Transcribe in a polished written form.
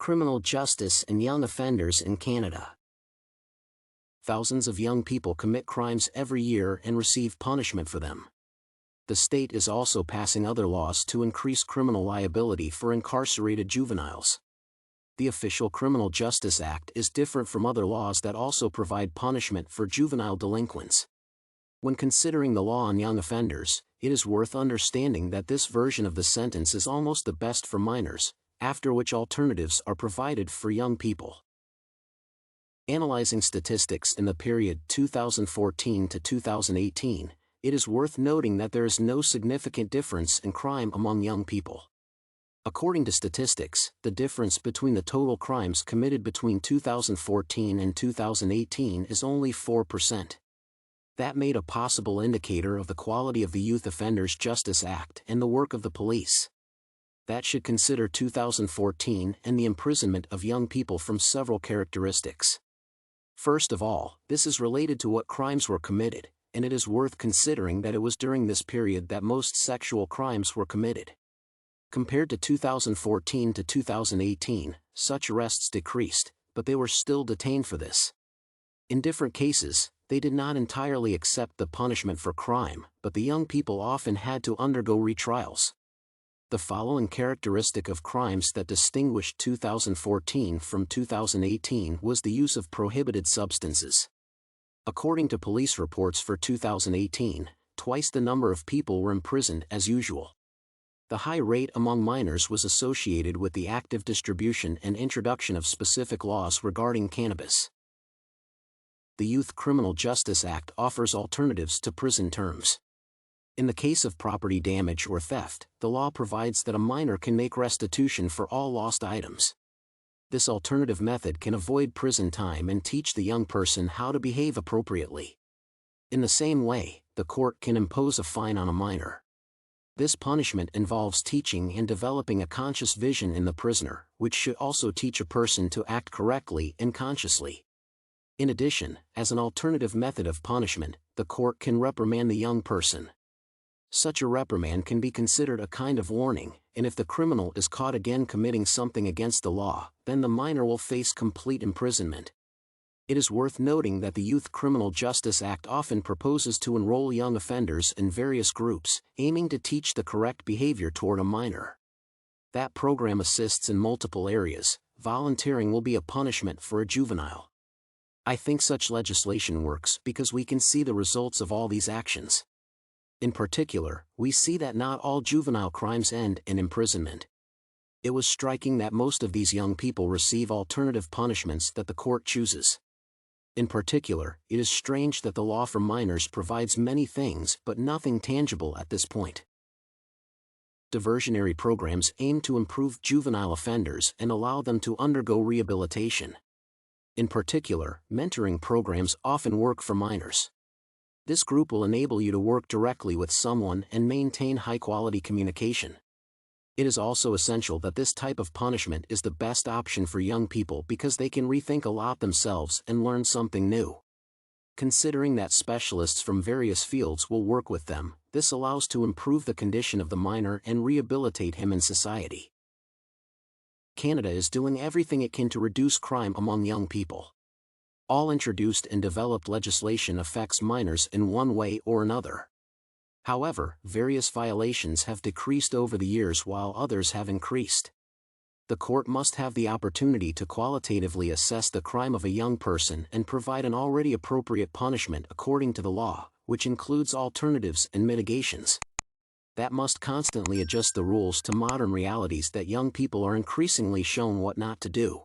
criminal justice and young offenders in Canada. Thousands of young people commit crimes every year and receive punishment for them. The state is also passing other laws to increase criminal liability for incarcerated juveniles. The official Criminal Justice Act is different from other laws that also provide punishment for juvenile delinquents. When considering the law on young offenders, it is worth understanding that this version of the sentence is almost the best for minors, after which alternatives are provided for young people. Analyzing statistics in the period 2014 to 2018, it is worth noting that there is no significant difference in crime among young people. According to statistics, the difference between the total crimes committed between 2014 and 2018 is only 4%. That made a possible indicator of the quality of the Youth Offenders Justice Act and the work of the police. That should consider 2014 and the imprisonment of young people from several characteristics. First of all, this is related to what crimes were committed, and it is worth considering that it was during this period that most sexual crimes were committed. Compared to 2014 to 2018, such arrests decreased, but they were still detained for this. In different cases, they did not entirely accept the punishment for crime, but the young people often had to undergo retrials. The following characteristic of crimes that distinguished 2014 from 2018 was the use of prohibited substances. According to police reports for 2018, twice the number of people were imprisoned as usual. The high rate among minors was associated with the active distribution and introduction of specific laws regarding cannabis. The Youth Criminal Justice Act offers alternatives to prison terms. In the case of property damage or theft, the law provides that a minor can make restitution for all lost items. This alternative method can avoid prison time and teach the young person how to behave appropriately. In the same way, the court can impose a fine on a minor. This punishment involves teaching and developing a conscious vision in the prisoner, which should also teach a person to act correctly and consciously. In addition, as an alternative method of punishment, the court can reprimand the young person. Such a reprimand can be considered a kind of warning, and if the criminal is caught again committing something against the law, then the minor will face complete imprisonment. It is worth noting that the Youth Criminal Justice Act often proposes to enroll young offenders in various groups, aiming to teach the correct behavior toward a minor. That program assists in multiple areas. Volunteering will be a punishment for a juvenile. I think such legislation works because we can see the results of all these actions. In particular, we see that not all juvenile crimes end in imprisonment. It was striking that most of these young people receive alternative punishments that the court chooses. In particular, it is strange that the law for minors provides many things but nothing tangible at this point. Diversionary programs aim to improve juvenile offenders and allow them to undergo rehabilitation. In particular, mentoring programs often work for minors. This group will enable you to work directly with someone and maintain high-quality communication. It is also essential that this type of punishment is the best option for young people because they can rethink a lot themselves and learn something new. Considering that specialists from various fields will work with them, this allows to improve the condition of the minor and rehabilitate him in society. Canada is doing everything it can to reduce crime among young people. All introduced and developed legislation affects minors in one way or another. However, various violations have decreased over the years while others have increased. The court must have the opportunity to qualitatively assess the crime of a young person and provide an already appropriate punishment according to the law, which includes alternatives and mitigations. That must constantly adjust the rules to modern realities that young people are increasingly shown what not to do.